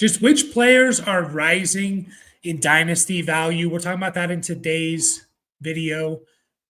just which players are rising in dynasty value. We're talking about that in today's video.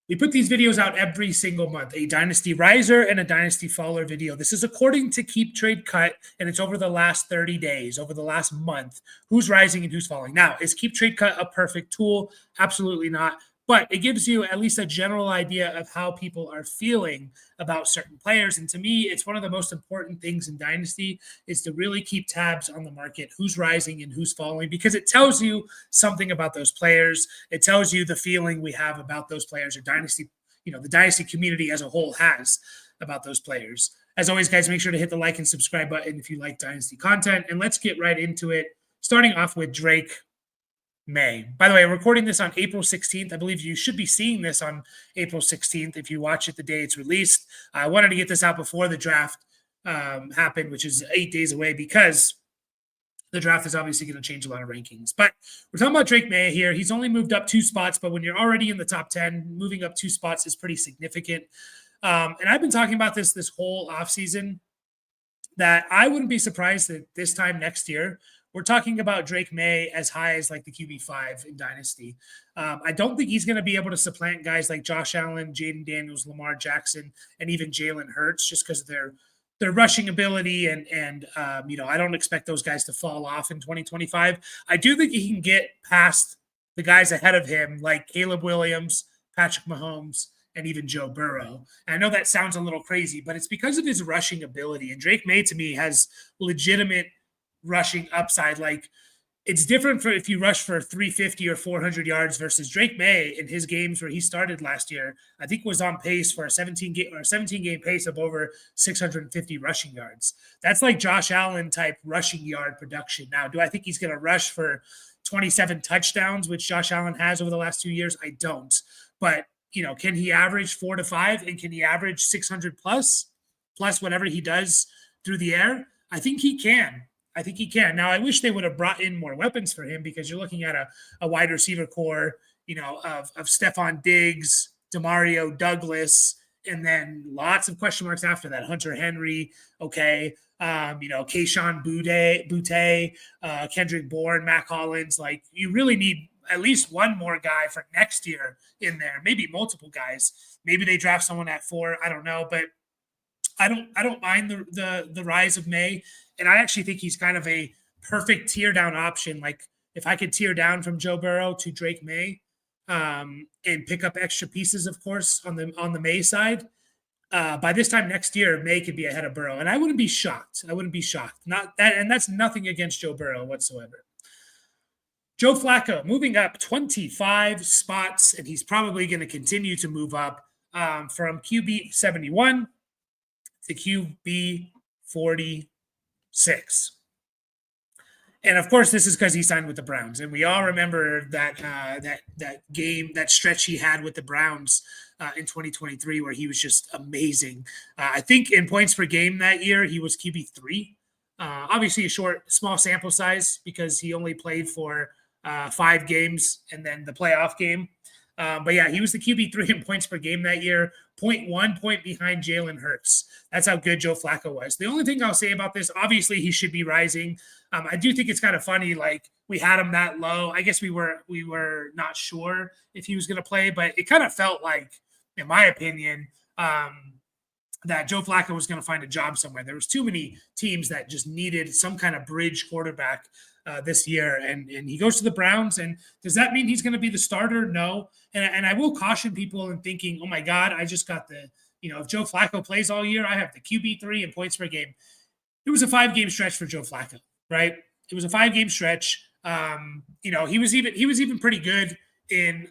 We put these videos out every single month, a dynasty riser and a dynasty faller video. This is according to keeptradecut, and it's over the last 30 days, over the last month, who's rising and who's falling. Now, is keeptradecut a perfect tool? Absolutely not. But it gives you at least a general idea of how people are feeling about certain players. And to me, it's one of the most important things in Dynasty is to really keep tabs on the market, who's rising and who's falling, because it tells you something about those players. It tells you the feeling we have about those players, or Dynasty, the Dynasty community as a whole has about those players. As always, guys, make sure to hit the like and subscribe button if you like Dynasty content. And let's get right into it, starting off with Drake May. By the way, I'm recording this on April 16th. I believe you should be seeing this on April 16th if you watch it the day it's released. I wanted to get this out before the draft happened, which is 8 days away, because the draft is obviously going to change a lot of rankings. But we're talking about Drake May here. He's only moved up 2 spots, but when you're already in the top 10, moving up 2 spots is pretty significant. And I've been talking about this whole offseason, that I wouldn't be surprised that this time next year, we're talking about Drake May as high as like the QB5 in Dynasty. I don't think he's going to be able to supplant guys like Josh Allen, Jaden Daniels, Lamar Jackson, and even Jalen Hurts, just because of their rushing ability. And I don't expect those guys to fall off in 2025. I do think he can get past the guys ahead of him, like Caleb Williams, Patrick Mahomes, and even Joe Burrow. And I know that sounds a little crazy, but it's because of his rushing ability. And Drake May, to me, has legitimate rushing upside. Like, it's different for if you rush for 350 or 400 yards versus Drake May in his games where he started last year. I think was on pace for a 17 game pace of over 650 rushing yards. That's like Josh Allen type rushing yard production. Now, do I think he's going to rush for 27 touchdowns, which Josh Allen has over the last 2 years? I don't. But can he average 4 to 5, and can he average 600 plus whatever he does through the air? I think he can. Now, I wish they would have brought in more weapons for him, because you're looking at a wide receiver core, of Stephon Diggs, Demario Douglas, and then lots of question marks after that. Hunter Henry, okay. Kayshon Boutte, Kendrick Bourne, Mac Hollins. Like, you really need at least one more guy for next year in there, maybe multiple guys. Maybe they draft someone at 4. I don't know, but I don't mind the rise of May. And I actually think he's kind of a perfect tear down option. Like, if I could tear down from Joe Burrow to Drake May, and pick up extra pieces, of course, on the May side, by this time next year, May could be ahead of Burrow. And I wouldn't be shocked. Not that, and that's nothing against Joe Burrow whatsoever. Joe Flacco moving up 25 spots, and he's probably going to continue to move up from QB 71 to QB 46. And of course, this is because he signed with the Browns. And we all remember that stretch he had with the Browns in 2023, where he was just amazing. I think in points per game that year, he was QB3. Obviously, a small sample size, because he only played for 5 games and then the playoff game. But yeah, he was the QB3 in points per game that year, 0.1 point behind Jalen Hurts. That's how good Joe Flacco was. The only thing I'll say about this, obviously he should be rising. I do think it's kind of funny, like, we had him that low. I guess we were not sure if he was going to play, but it kind of felt like, in my opinion, that Joe Flacco was going to find a job somewhere. There was too many teams that just needed some kind of bridge quarterback this year, and he goes to the Browns. And does that mean he's going to be the starter? No. And I will caution people in thinking, oh my God, I just got if Joe Flacco plays all year, I have the QB3 in points per game. It was a 5-game stretch for Joe Flacco, right? It was a 5-game stretch. He was even pretty good in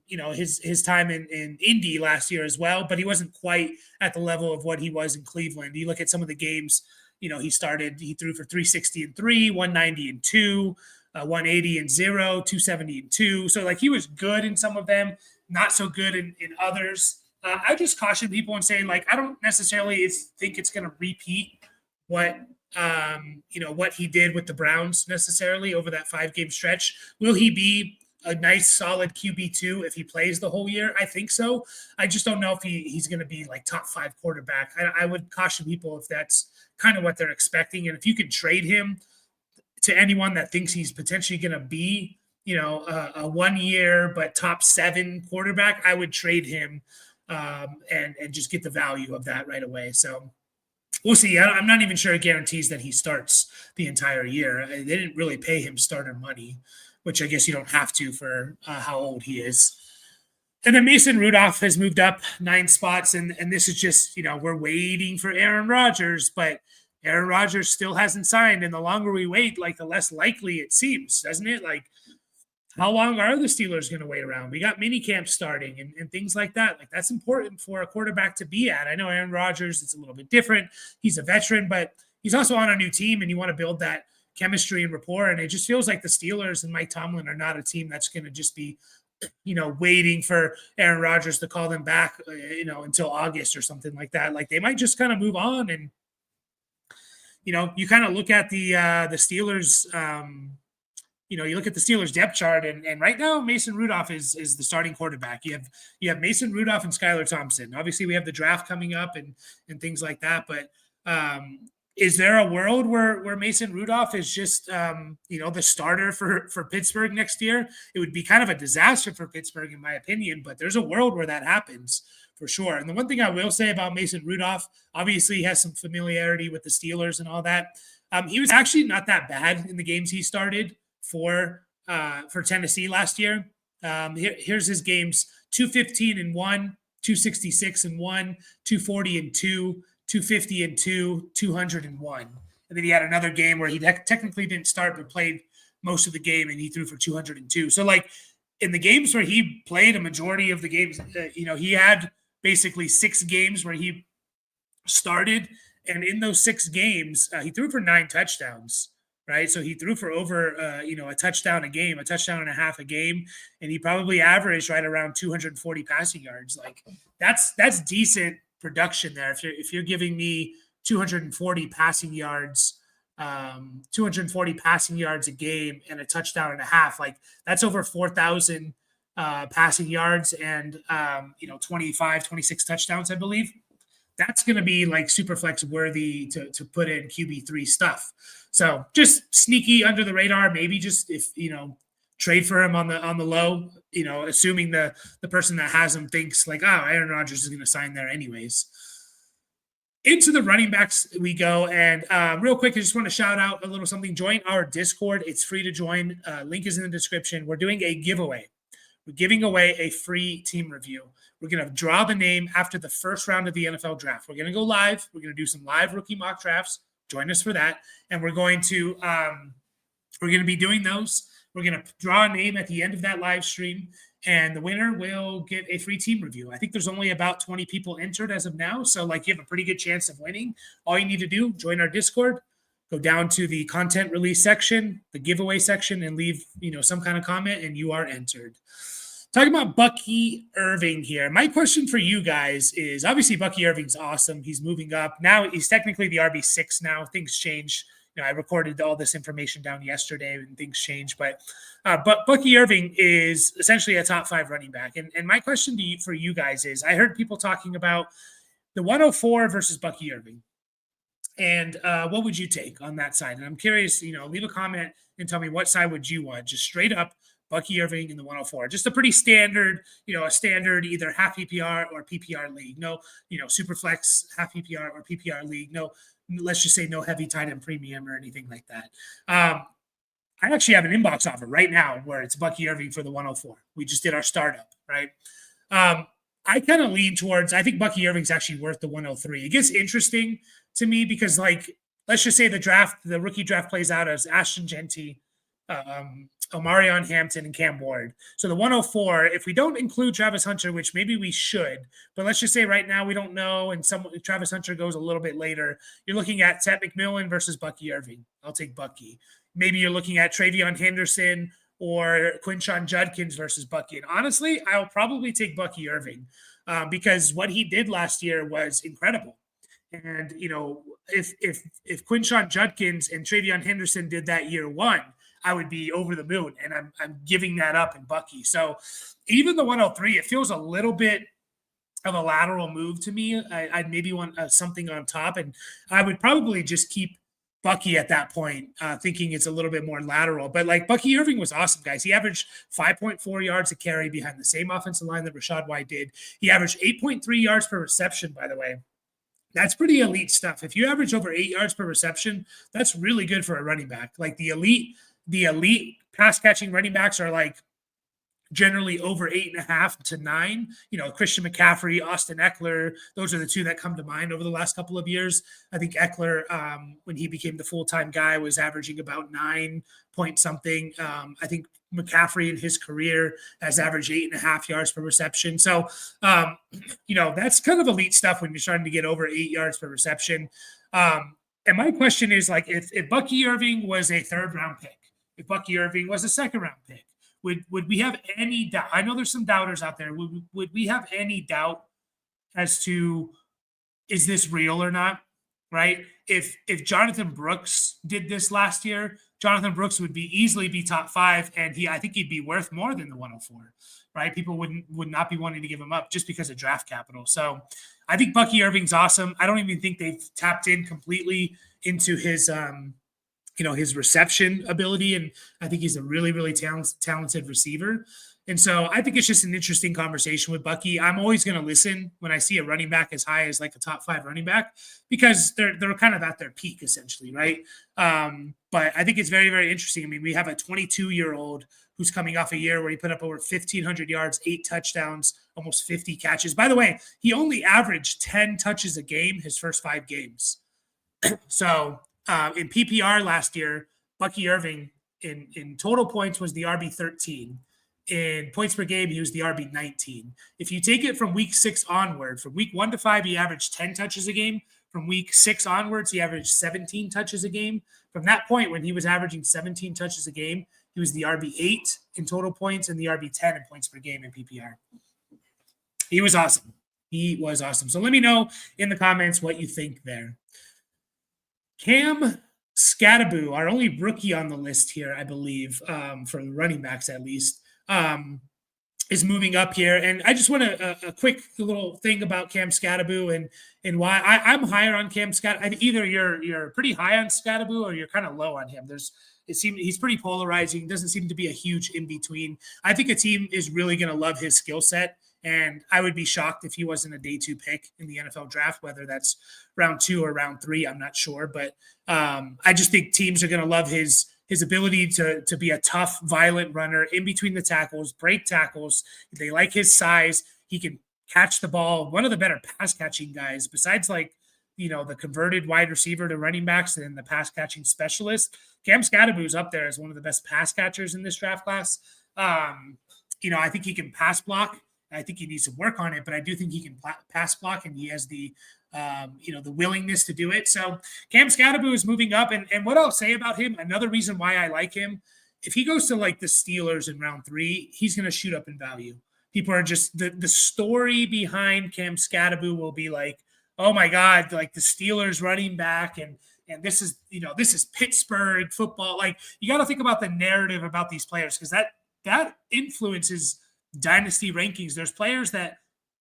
his time in Indy last year as well, but he wasn't quite at the level of what he was in Cleveland. You look at some of the games, he threw for 360-3, 190-2, 180-0, 270-2. So, like, he was good in some of them, not so good in others. I just caution people and saying, like, I don't necessarily think it's going to repeat what he did with the Browns necessarily over that 5-game stretch. Will he be a nice solid QB2 if he plays the whole year? I think so. I just don't know if he's going to be like top 5 quarterback. I would caution people if that's kind of what they're expecting. And if you could trade him, to anyone that thinks he's potentially going to be, a 1 year but top 7 quarterback, I would trade him and just get the value of that right away. So we'll see. I'm not even sure it guarantees that he starts the entire year. They didn't really pay him starter money, which I guess you don't have to for how old he is. And then Mason Rudolph has moved up 9 spots, and this is just, we're waiting for Aaron Rodgers, but Aaron Rodgers still hasn't signed, and the longer we wait, like, the less likely it seems, doesn't it? Like, how long are the Steelers going to wait around? We got mini camps starting and things like that. Like, that's important for a quarterback to be at. I know Aaron Rodgers, it's a little bit different. He's a veteran, but he's also on a new team, and you want to build that chemistry and rapport. And it just feels like the Steelers and Mike Tomlin are not a team that's going to just be, waiting for Aaron Rodgers to call them back, until August or something like that. Like, they might just kind of move on. And, you kind of look at the Steelers, you look at the Steelers depth chart, and right now Mason Rudolph is the starting quarterback. You have Mason Rudolph and Skylar Thompson. Obviously, we have the draft coming up and things like that. But is there a world where Mason Rudolph is just the starter for Pittsburgh next year? It would be kind of a disaster for Pittsburgh, in my opinion. But there's a world where that happens for sure. And the one thing I will say about Mason Rudolph, obviously, he has some familiarity with the Steelers and all that. He was actually not that bad in the games he started for Tennessee last year. Here's his games: 215-1, 266-1, 240-2, 250-2, 200-1. And then he had another game where he technically didn't start but played most of the game, and he threw for 202. So, like, in the games where he played a majority of the games, he had basically 6 games where he started, and in those 6 games, he threw for 9 touchdowns. Right. So he threw for over, a touchdown a game, a touchdown and a half a game. And he probably averaged right around 240 passing yards. Like, that's decent production there. If you're giving me 240 passing yards, 240 passing yards a game and a touchdown and a half, like, that's over 4,000 passing yards and, 25, 26 touchdowns, I believe. That's going to be like super flex worthy to put in QB3 stuff. So just sneaky under the radar, maybe just if, trade for him on the low, assuming the person that has him thinks like, oh, Aaron Rodgers is going to sign there anyways. Into the running backs we go. And real quick, I just want to shout out a little something. Join our Discord. It's free to join. Link is in the description. We're doing a giveaway. We're giving away a free team review. We're going to draw the name after the first round of the NFL draft. We're going to go live. We're going to do some live rookie mock drafts. Join us for that. And we're going to be doing those. We're going to draw a name at the end of that live stream, and the winner will get a free team review. I think there's only about 20 people entered as of now. So, like, you have a pretty good chance of winning. All you need to do, join our Discord, go down to the content release section, the giveaway section, and leave, some kind of comment, and you are entered. Talking about Bucky Irving here. My question for you guys is, obviously, Bucky Irving's awesome. He's moving up. Now he's technically the RB6 now. Things change. I recorded all this information down yesterday and things change. But Bucky Irving is essentially a top 5 running back. And my question for you guys is, I heard people talking about the 104 versus Bucky Irving. And what would you take on that side? And I'm curious, leave a comment and tell me what side would you want, just straight up Bucky Irving in the 104. Just a pretty standard, a standard either half PPR or PPR league. No, super flex, half PPR or PPR league. No, let's just say no heavy tight end premium or anything like that. I actually have an inbox offer right now where it's Bucky Irving for the 104. We just did our startup, right? I kind of lean towards, I think Bucky Irving's actually worth the 103. It gets interesting to me because, like, let's just say the rookie draft plays out as Ashton Genty, Omarion Hampton, and Cam Ward. So the 104, if we don't include Travis Hunter, which maybe we should, but let's just say right now we don't know, and Travis Hunter goes a little bit later, you're looking at Ted McMillan versus Bucky Irving. I'll take Bucky. Maybe you're looking at Travion Henderson or Quinshon Judkins versus Bucky. And honestly, I'll probably take Bucky Irving because what he did last year was incredible. And, if Quinshon Judkins and Travion Henderson did that year one, I would be over the moon, and I'm giving that up in Bucky. So even the 103, it feels a little bit of a lateral move to me. I'd maybe want something on top, and I would probably just keep Bucky at that point, thinking it's a little bit more lateral. But like Bucky Irving was awesome, guys. He averaged 5.4 yards a carry behind the same offensive line that Rashad White did. He averaged 8.3 yards per reception, by the way. That's pretty elite stuff. If you average over 8 yards per reception, that's really good for a running back. Like the elite pass catching running backs are like generally over 8.5 to 9. Christian McCaffrey, Austin Eckler, those are the two that come to mind over the last couple of years. I think Eckler, when he became the full-time guy, was averaging about 9 point something. I think McCaffrey in his career has averaged 8.5 yards per reception. So, that's kind of elite stuff when you're starting to get over 8 yards per reception. And my question is, like, if Bucky Irving was a third-round pick, if Bucky Irving was a second-round pick, would we have any doubt? I know there's some doubters out there. Would we have any doubt as to, is this real or not? Right? If Jonathan Brooks did this last year, Jonathan Brooks would easily be top 5, and I think he'd be worth more than the 104. Right? People would not be wanting to give him up just because of draft capital. So I think Bucky Irving's awesome. I don't even think they've tapped in completely into his his reception ability. And I think he's a really, really talented receiver. And so I think it's just an interesting conversation with Bucky. I'm always going to listen when I see a running back as high as like a top 5 running back, because they're kind of at their peak essentially. Right. But I think it's very, very interesting. I mean, we have a 22-year-old who's coming off a year where he put up over 1,500 yards, 8 touchdowns, almost 50 catches. By the way, he only averaged 10 touches a game his first 5 games. So, in PPR last year, Bucky Irving in total points was the RB 13. In points per game, he was the RB 19. If you take it from week 6 onward, from week 1 to 5, he averaged 10 touches a game. From week 6 onwards, he averaged 17 touches a game. From that point, when he was averaging 17 touches a game, he was the RB 8 in total points and the RB 10 in points per game in PPR. He was awesome. He was awesome. So let me know in the comments what you think there. Cam Skattebo, our only rookie on the list here, I believe, for the running backs at least, is moving up here. And I just want a quick little thing about Cam Skattebo and why I'm higher on Cam Skattebo. Either you're pretty high on Skattebo or you're kind of low on him. He's pretty polarizing. Doesn't seem to be a huge in between. I think a team is really going to love his skill set. And I would be shocked if he wasn't a day 2 pick in the NFL draft, whether that's round 2 or round 3. I'm not sure. But I just think teams are going to love his ability to be a tough, violent runner in between the tackles, break tackles. They like his size. He can catch the ball. One of the better pass catching guys, besides the converted wide receiver to running backs and the pass catching specialist. Cam Skattebo is up there as one of the best pass catchers in this draft class. I think he can pass block. I think he needs to work on it, but I do think he can pass block, and he has the willingness to do it. So Cam Skattebo is moving up, and what I'll say about him, another reason why I like him, if he goes to like the Steelers in round 3, he's going to shoot up in value. People are just the story behind Cam Skattebo will be like, oh my God, like the Steelers running back, and this is Pittsburgh football. Like, you got to think about the narrative about these players, because that influences Dynasty rankings. There's players that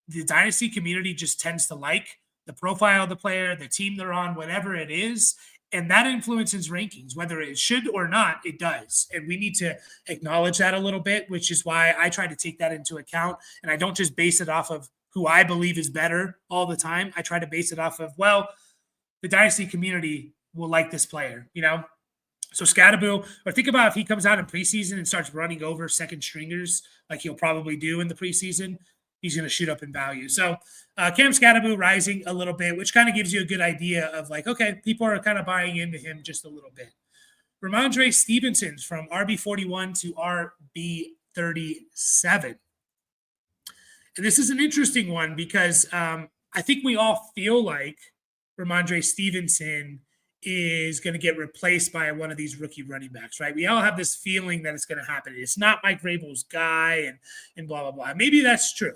the Dynasty community just tends to like, the profile of the player, the team they're on, whatever it is, and that influences rankings. Whether it should or not, it does. And we need to acknowledge that a little bit, which is why I try to take that into account. And I don't just base it off of who I believe is better all the time. I try to base it off of, well, the Dynasty community will like this player, So Skattebo, or think about if he comes out in preseason and starts running over second stringers like he'll probably do in the preseason, he's going to shoot up in value. So Cam Skattebo rising a little bit, which kind of gives you a good idea of like, okay, people are kind of buying into him just a little bit. Ramondre Stevenson from RB41 to RB37. And this is an interesting one because I think we all feel like Ramondre Stevenson is going to get replaced by one of these rookie running backs, right? We all have this feeling that it's going to happen. It's not Mike Vrabel's guy and blah, blah, blah. Maybe that's true.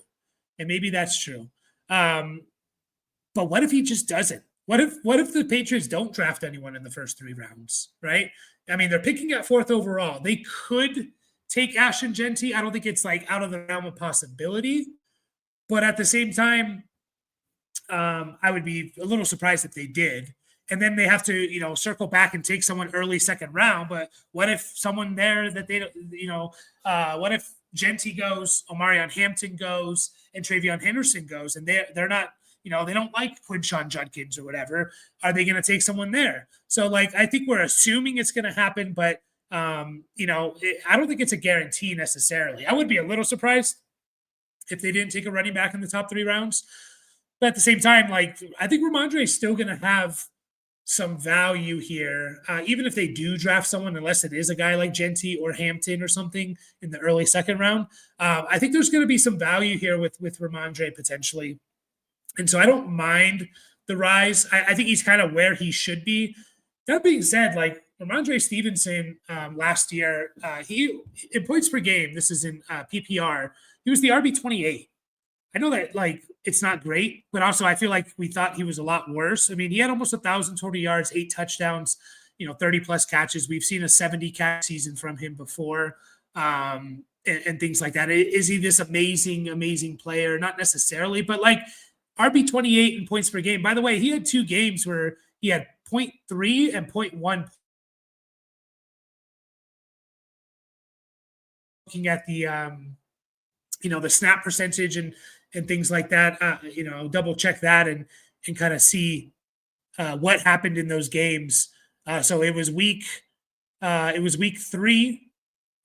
But what if he just doesn't? What if the Patriots don't draft anyone in the first 3 rounds, right? I mean, they're picking at 4th overall. They could take Ashton Genty. I don't think it's like out of the realm of possibility. But at the same time, I would be a little surprised if they did. and then they have to, circle back and take someone early second round. But what if someone there that they, what if Genty goes, Omarion Hampton goes, and Travion Henderson goes, and they're not, they don't like Quinshon Judkins or whatever. Are they going to take someone there? So, like, I think we're assuming it's going to happen, but I don't think it's a guarantee necessarily. I would be a little surprised if they didn't take a running back in the top 3 rounds. But at the same time, like, I think Ramondre is still going to have some value here, even if they do draft someone, unless it is a guy like Genty or Hampton or something in the early second round. I think there's going to be some value here with Ramondre potentially. And so I don't mind the rise. I think he's kind of where he should be. That being said, like, Ramondre Stevenson last year, he in points per game, this is in PPR, he was the RB28. I know that, like, it's not great, but also I feel like we thought he was a lot worse. I mean, he had almost 1,000 total yards, 8 touchdowns, 30 plus catches. We've seen a 70 catch season from him before, and things like that. Is he this amazing player? Not necessarily, but like RB28 in points per game. By the way, he had 2 games where he had 0.3 and 0.1. Looking at the the snap percentage and things like that, double check that and kind of see what happened in those games. So it was week 3,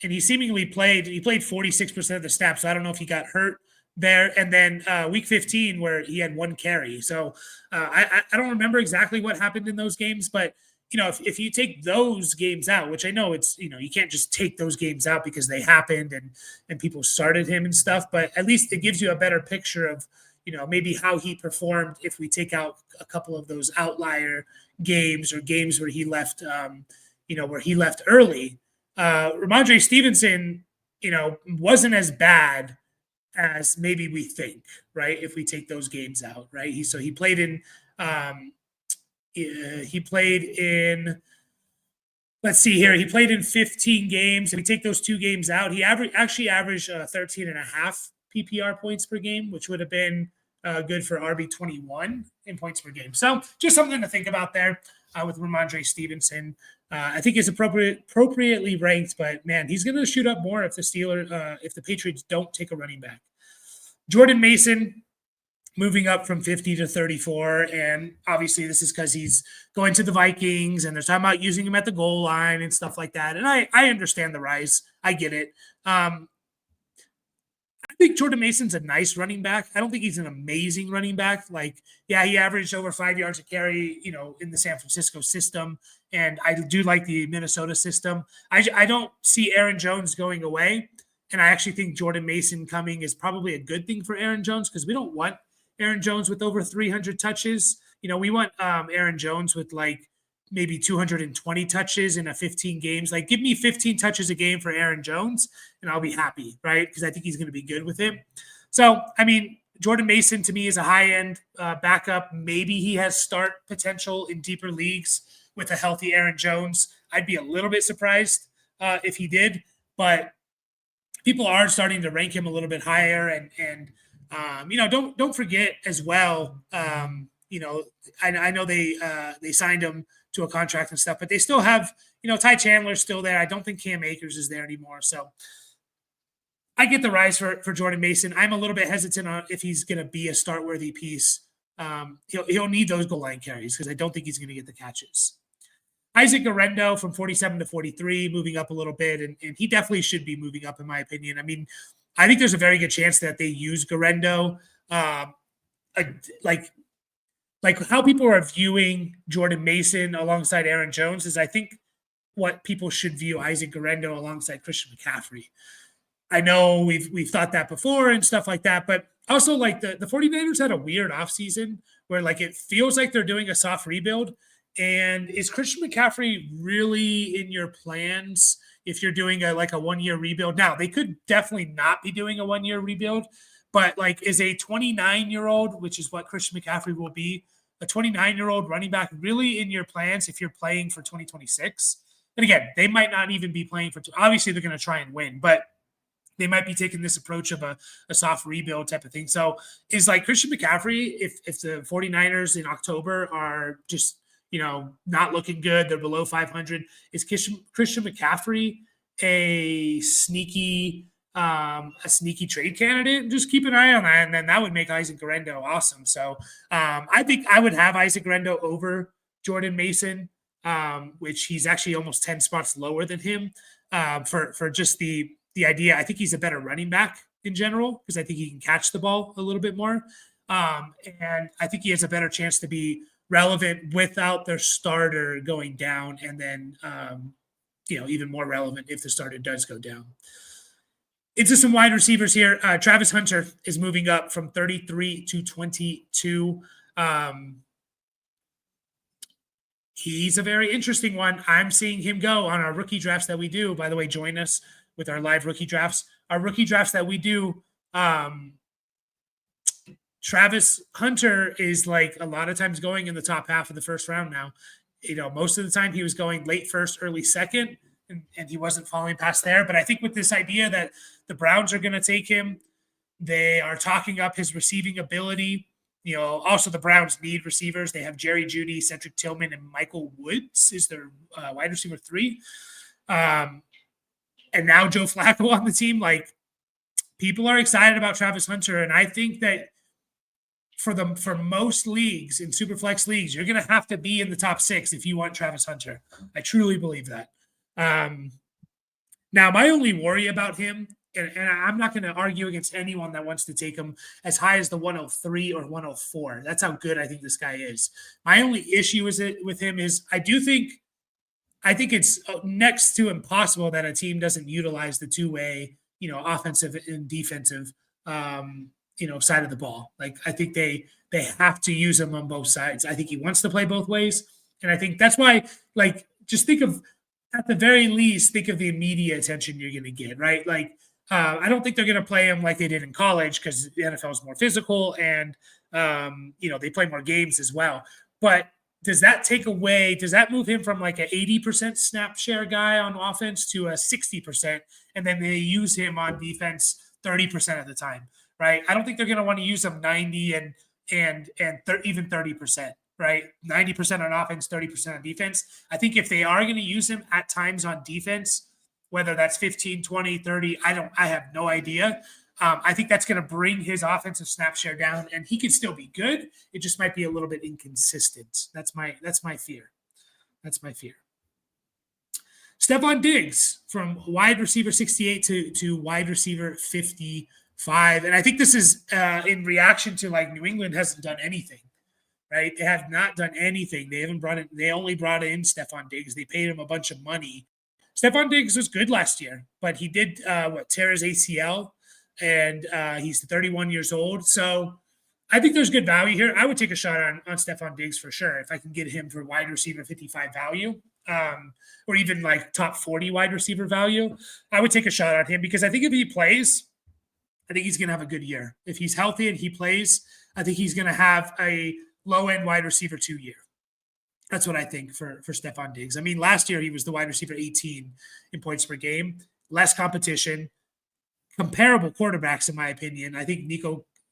and he seemingly played 46% of the snaps. So I don't know if he got hurt there. And then week 15, where he had 1 carry. So I don't remember exactly what happened in those games, but if you take those games out, which I know it's, you can't just take those games out because they happened and people started him and stuff, but at least it gives you a better picture of, maybe how he performed if we take out a couple of those outlier games or games where he left, early. Ramondre Stevenson, wasn't as bad as maybe we think, right? If we take those games out, right? He played in, let's see here. He played in 15 games. If we take those 2 games out, he actually averaged 13 and a half PPR points per game, which would have been good for RB21 in points per game. So just something to think about there with Ramondre Stevenson. I think he's appropriately ranked, but man, he's going to shoot up more if the Patriots don't take a running back. Jordan Mason, moving up from 50 to 34. And obviously this is because he's going to the Vikings and they're talking about using him at the goal line and stuff like that. And I understand the rise. I get it. I think Jordan Mason's a nice running back. I don't think he's an amazing running back. Like, yeah, he averaged over 5 yards a carry, in the San Francisco system. And I do like the Minnesota system. I don't see Aaron Jones going away. And I actually think Jordan Mason coming is probably a good thing for Aaron Jones, because we don't want Aaron Jones with over 300 touches. We want Aaron Jones with like maybe 220 touches in a 15 games. Like, give me 15 touches a game for Aaron Jones and I'll be happy, right? Because I think he's going to be good with it. So, I mean, Jordan Mason to me is a high-end backup. Maybe he has start potential in deeper leagues with a healthy Aaron Jones. I'd be a little bit surprised if he did, but people are starting to rank him a little bit higher. And don't forget as well, I know they signed him to a contract and stuff, but they still have, Ty Chandler's still there. I don't think Cam Akers is there anymore. So I get the rise for Jordan Mason. I'm a little bit hesitant on if he's going to be a start-worthy piece. He'll need those goal line carries because I don't think he's going to get the catches. Isaac Guerendo from 47 to 43, moving up a little bit, and he definitely should be moving up in my opinion. I mean, I think there's a very good chance that they use Guerendo. Like how people are viewing Jordan Mason alongside Aaron Jones is, I think, what people should view Isaac Guerendo alongside Christian McCaffrey. I know we've thought that before and stuff like that, but also like the 49ers had a weird offseason where like it feels like they're doing a soft rebuild. And is Christian McCaffrey really in your plans if you're doing a 1-year rebuild? Now, they could definitely not be doing a 1-year rebuild, but like, is a 29-year-old, which is what Christian McCaffrey will be, a 29-year-old running back really in your plans if you're playing for 2026? And again, they might not even be playing for – obviously, they're going to try and win, but they might be taking this approach of a soft rebuild type of thing. So is like Christian McCaffrey, if the 49ers in October are just not looking good. They're below 500. Is Christian McCaffrey a sneaky trade candidate? Just keep an eye on that, and then that would make Isaac Guerrero awesome. So I think I would have Isaac Guerrero over Jordan Mason, which he's actually almost 10 spots lower than him, for just the idea. I think he's a better running back in general because I think he can catch the ball a little bit more. And I think he has a better chance to be relevant without their starter going down, and then even more relevant if the starter does go down. Into some wide receivers here. Travis Hunter is moving up from 33 to 22. He's a very interesting one. I'm seeing him go on our rookie drafts that we do. By the way, join us with our live rookie drafts. Our rookie drafts that we do, Travis Hunter is like a lot of times going in the top half of the first round now. Most of the time he was going late first, early second, and he wasn't falling past there. But I think with this idea that the Browns are going to take him, they are talking up his receiving ability. Also the Browns need receivers. They have Jerry Jeudy, Cedric Tillman, and Michael Woods is their wide receiver 3. And now Joe Flacco on the team. Like, people are excited about Travis Hunter, and I think that for most leagues, in Superflex leagues, you're going to have to be in the top 6 if you want Travis Hunter. I truly believe that. Now, my only worry about him, and I'm not going to argue against anyone that wants to take him as high as the 103 or 104. That's how good I think this guy is. My only issue with him is I think it's next to impossible that a team doesn't utilize the two-way, offensive and defensive, side of the ball. Like, I think they have to use him on both sides. I think he wants to play both ways. And I think that's why, just think of, at the very least, think of the media attention you're going to get, right? Like, I don't think they're going to play him like they did in college because the NFL is more physical and, they play more games as well. But does that move him from like an 80% snap share guy on offense to a 60%? And then they use him on defense 30% of the time, right? I don't think they're going to want to use him 90 and even 30%, right? 90% on offense, 30% on defense. I think if they are going to use him at times on defense, whether that's 15, 20, 30, I have no idea. I think that's going to bring his offensive snap share down, and he could still be good. It just might be a little bit inconsistent. That's my fear. That's my fear. Stephon Diggs from wide receiver 68 to wide receiver 55. And I think this is in reaction to, like, New England hasn't done anything, right? They have not done anything. They only brought in Stephon Diggs. They paid him a bunch of money. Stephon Diggs was good last year, but he did tear his ACL, and he's 31 years old. So I think there's good value here. I would take a shot on Stephon Diggs for sure if I can get him for wide receiver 55 value, or even like top 40 wide receiver value. I would take a shot on him because I think if he plays, I think he's going to have a good year. If he's healthy and he plays, I think he's going to have a low-end wide receiver 2 year. That's what I think for Stephon Diggs. I mean, last year he was the wide receiver 18 in points per game, less competition, comparable quarterbacks in my opinion. I think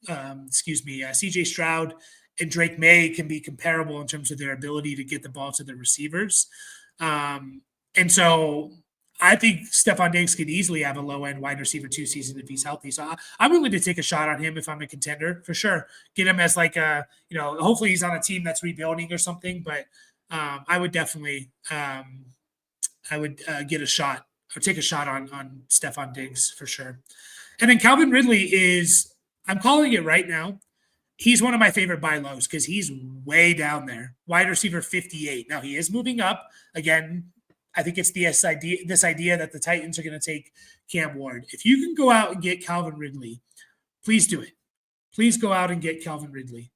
CJ Stroud and Drake May can be comparable in terms of their ability to get the ball to the receivers. And so I think Stephon Diggs could easily have a low-end wide receiver 2 season if he's healthy. So I'm willing to take a shot on him if I'm a contender, for sure. Get him as like hopefully he's on a team that's rebuilding or something. But I would definitely get a shot or take a shot on Stephon Diggs for sure. And then Calvin Ridley I'm calling it right now. He's one of my favorite buy lows because he's way down there. Wide receiver 58. Now he is moving up. Again, I think it's this idea that the Titans are going to take Cam Ward. If you can go out and get Calvin Ridley, please do it. Please go out and get Calvin Ridley.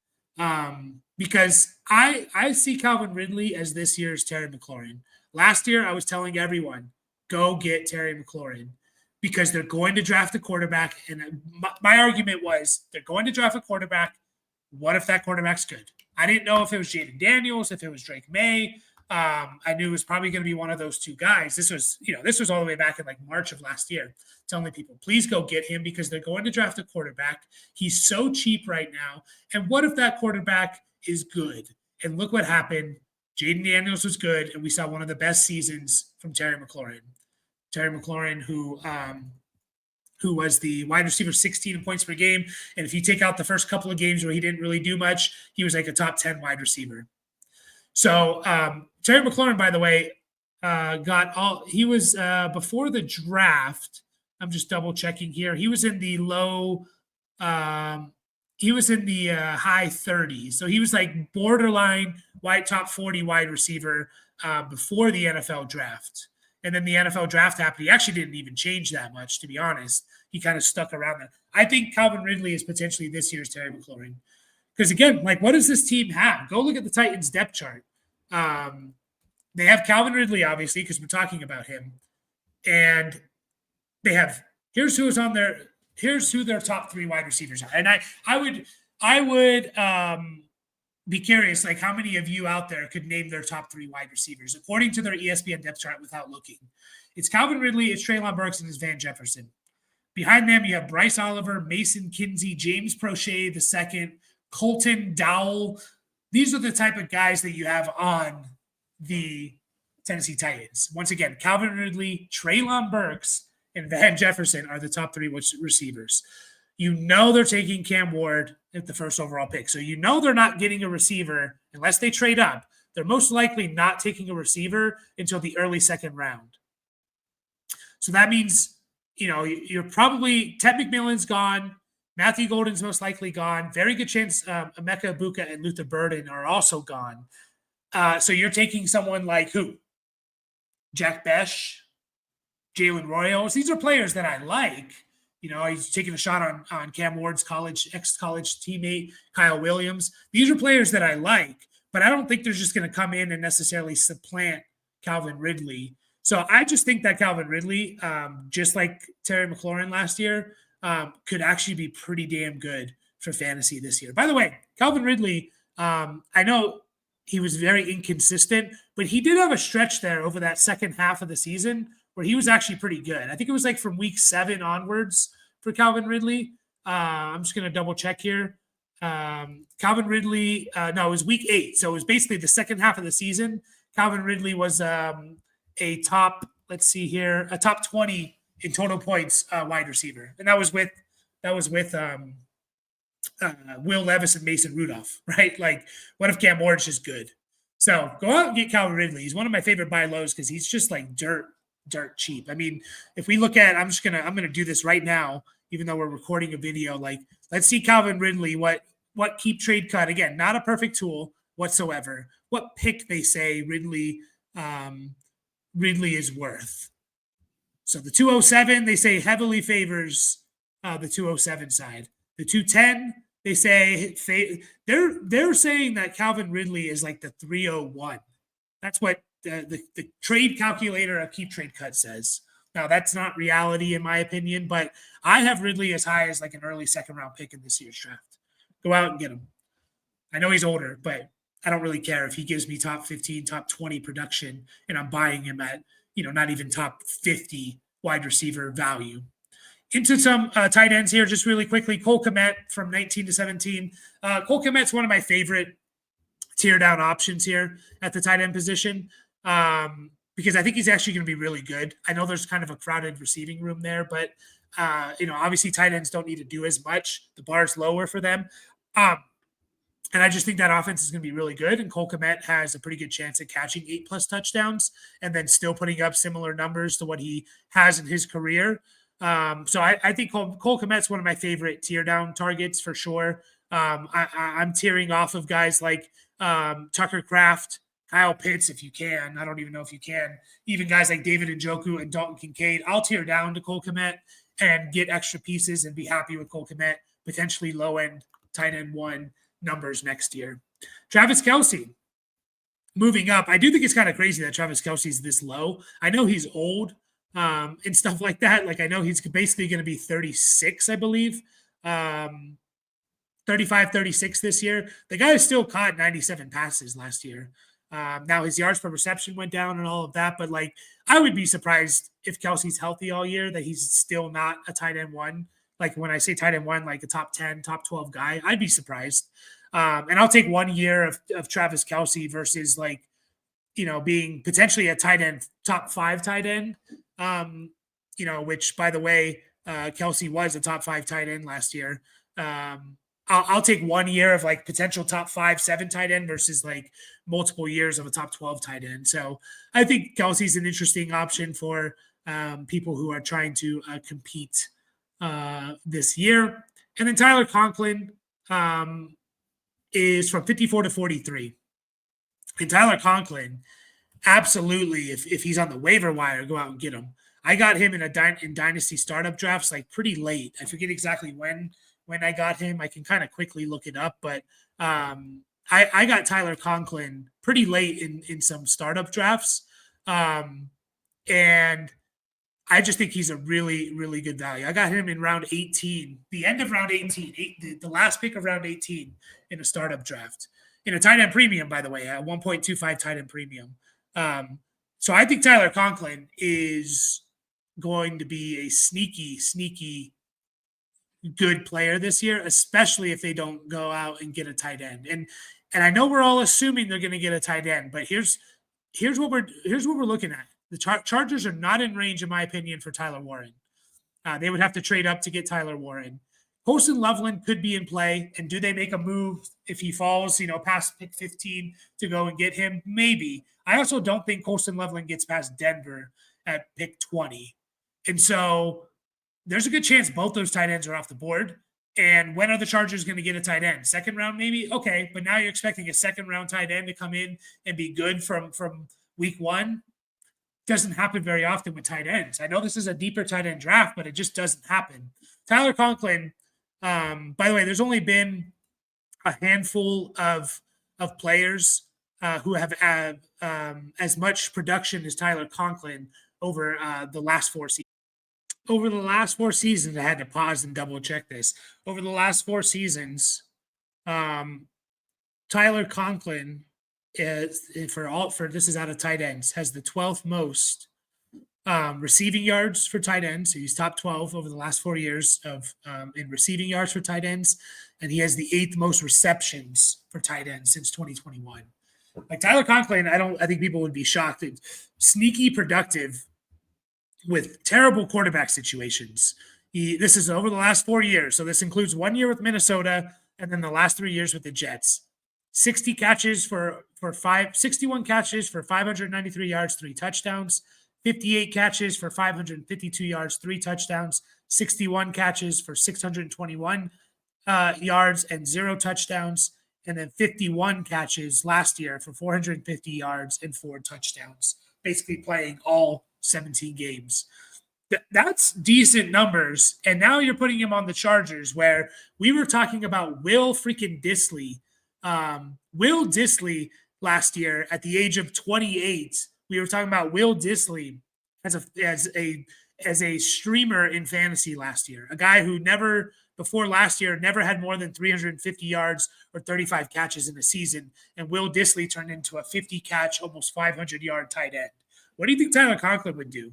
Because I see Calvin Ridley as this year's Terry McLaurin. Last year, I was telling everyone, go get Terry McLaurin because they're going to draft a quarterback. And my argument was they're going to draft a quarterback. What if that quarterback's good? I didn't know if it was Jaden Daniels, if it was Drake May. I knew it was probably going to be one of those two guys. This was all the way back in like March of last year, telling people, please go get him because they're going to draft a quarterback. He's so cheap right now. And what if that quarterback is good? And look what happened. Jaden Daniels was good, and we saw one of the best seasons from Terry McLaurin. Terry McLaurin, who was the wide receiver 16 in points per game. And if you take out the first couple of games where he didn't really do much, he was like a top 10 wide receiver. So Terry McLaurin, by the way, he was before the draft. I'm just double checking here. He was in the high 30s. So he was like borderline top 40 wide receiver before the NFL draft. And then the NFL draft happened. He actually didn't even change that much, to be honest. He kind of stuck around that. I think Calvin Ridley is potentially this year's Terry McLaurin. Because again, like, what does this team have? Go look at the Titans depth chart. They have Calvin Ridley, obviously, because we're talking about him. And they have, here's who their top 3 wide receivers are. And I would be curious, like, how many of you out there could name their top 3 wide receivers according to their ESPN depth chart without looking? It's Calvin Ridley, it's Treylon Burks, and it's Van Jefferson. Behind them, you have Bryce Oliver, Mason Kinsey, James Prochet II, Colton Dowell. These are the type of guys that you have on the Tennessee Titans. Once again, Calvin Ridley, Treylon Burks, and Van Jefferson are the top 3 receivers. You know they're taking Cam Ward at the first overall pick. So you know they're not getting a receiver unless they trade up. They're most likely not taking a receiver until the early second round. So that means, you're probably – Ted McMillan's gone. Matthew Golden's most likely gone. Very good chance Emeka Egbuka and Luther Burden are also gone. So you're taking someone like who? Jack Besh, Jalen Royals. These are players that I like. He's taking a shot on Cam Ward's ex-college teammate, Kyle Williams. These are players that I like, but I don't think they're just going to come in and necessarily supplant Calvin Ridley. So I just think that Calvin Ridley, just like Terry McLaurin last year, could actually be pretty damn good for fantasy this year. By the way, Calvin Ridley, I know he was very inconsistent, but he did have a stretch there over that second half of the season where he was actually pretty good. I think it was like from week 7 onwards for Calvin Ridley. I'm just going to double check here. Calvin Ridley, it was week 8. So it was basically the second half of the season. Calvin Ridley was a top 20 in total points wide receiver. And that was with Will Levis and Mason Rudolph, right? Like, what if Cam Ward's just good? So go out and get Calvin Ridley. He's one of my favorite buy lows because he's just like dirt cheap. I mean, if we look at, I'm gonna do this right now, even though we're recording a video. Like, let's see Calvin Ridley, what keep trade cut, again, not a perfect tool whatsoever, what pick they say Ridley is worth. So the 207, they say heavily favors the 207 side. The 210, they say they're saying that Calvin Ridley is like the 301. That's what the trade calculator of Keep Trade Cut says. Now, that's not reality in my opinion, but I have Ridley as high as like an early second round pick in this year's draft. Go out and get him. I know he's older, but I don't really care if he gives me top 15, top 20 production, and I'm buying him at, not even top 50 wide receiver value. Into some tight ends here, just really quickly. Cole Kmet from 19 to 17. Cole Kmet's one of my favorite tear down options here at the tight end position because I think he's actually going to be really good. I know there's kind of a crowded receiving room there, but obviously tight ends don't need to do as much. The bar's lower for them. And I just think that offense is going to be really good. And Cole Kmet has a pretty good chance at catching 8+ touchdowns and then still putting up similar numbers to what he has in his career. So I think Cole Kmet's one of my favorite tear down targets for sure. I'm tearing off of guys like Tucker Kraft, Kyle Pitts, if you can. I don't even know if you can. Even guys like David Njoku and Dalton Kincaid. I'll tear down to Cole Kmet and get extra pieces and be happy with Cole Kmet, potentially low-end tight end 1 numbers next year. Travis Kelce, moving up. I do think it's kind of crazy that Travis Kelce's this low. I know he's old and stuff like that. Like, I know he's basically going to be 36, I believe. 35, 36 this year. The guy still caught 97 passes last year. Now his yards per reception went down and all of that, but like, I would be surprised if Kelce's healthy all year that he's still not a tight end 1. Like, when I say tight end 1, like a top 10, top 12 guy, I'd be surprised. And I'll take 1 year of Travis Kelce versus like being potentially a tight end, top 5 tight end. Which, by the way, Kelsey was a top 5 tight end last year. I'll take 1 year of like potential top 5, 7 tight end versus like multiple years of a top 12 tight end. So I think Kelsey's an interesting option for people who are trying to compete this year. And then Tyler Conklin is from 54 to 43. And Tyler Conklin, absolutely, if he's on the waiver wire, go out and get him. I got him in in Dynasty startup drafts like pretty late. I forget exactly when I got him. I can kind of quickly look it up, but I got Tyler Conklin pretty late in some startup drafts. And I just think he's a really, really good value. I got him in round 18, the end of round 18, the last pick of round 18 in a startup draft. In a tight end premium, by the way, at 1.25 tight end premium. So I think Tyler Conklin is going to be a sneaky good player this year, especially if they don't go out and get a tight end. And I know we're all assuming they're going to get a tight end, but here's what we're looking at. The Chargers are not in range, in my opinion, for Tyler Warren. They would have to trade up to get Tyler Warren. Colston Loveland could be in play, and do they make a move if he falls, past pick 15 to go and get him? Maybe. I also don't think Colston Loveland gets past Denver at pick 20. And so there's a good chance both those tight ends are off the board. And when are the Chargers going to get a tight end? Second round, maybe? Okay, but now you're expecting a second round tight end to come in and be good from week 1. Doesn't happen very often with tight ends. I know this is a deeper tight end draft, but it just doesn't happen. Tyler Conklin, by the way, there's only been a handful of players who have as much production as Tyler Conklin over the last 4 seasons. Over the last 4 seasons, I had to pause and double check this. Over the last 4 seasons, Tyler Conklin is for this is out of tight ends, has the 12th most receiving yards for tight ends. So he's top 12 over the last 4 years of in receiving yards for tight ends, and he has the 8th most receptions for tight ends since 2021. Like Tyler Conklin, I think people would be shocked. It's sneaky productive with terrible quarterback situations. This is over the last 4 years, so this includes 1 year with Minnesota and then the last 3 years with the Jets. 61 catches for 593 yards, 3 touchdowns. 58 catches for 552 yards, 3 touchdowns. 61 catches for 621 yards and 0 touchdowns. And then 51 catches last year for 450 yards and 4 touchdowns, basically playing all 17 games. That's decent numbers. And now you're putting him on the Chargers, where we were talking about Will freaking Dissly. Will Dissly last year at the age of 28, we were talking about Will Dissly as a streamer in fantasy last year, a guy who before last year never had more than 350 yards or 35 catches in a season. And Will Dissly turned into a 50 catch, almost 500 yard tight end. What do you think Tyler Conklin would do?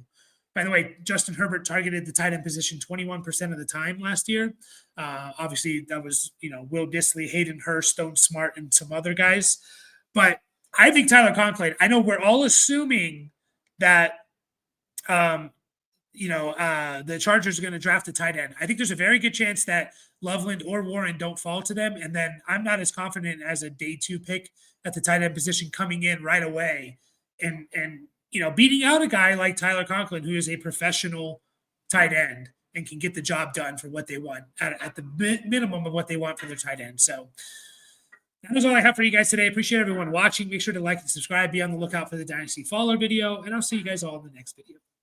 By the way, Justin Herbert targeted the tight end position 21% of the time last year. Obviously, that was, Will Dissly, Hayden Hurst, Stone Smart, and some other guys. But I think Tyler Conklin, I know we're all assuming that, the Chargers are going to draft a tight end. I think there's a very good chance that Loveland or Warren don't fall to them. And then I'm not as confident as a day 2 pick at the tight end position coming in right away and beating out a guy like Tyler Conklin, who is a professional tight end and can get the job done for what they want at the minimum of what they want for their tight end. So that is all I have for you guys today. Appreciate everyone watching. Make sure to like and subscribe. Be on the lookout for the Dynasty Faller video, and I'll see you guys all in the next video.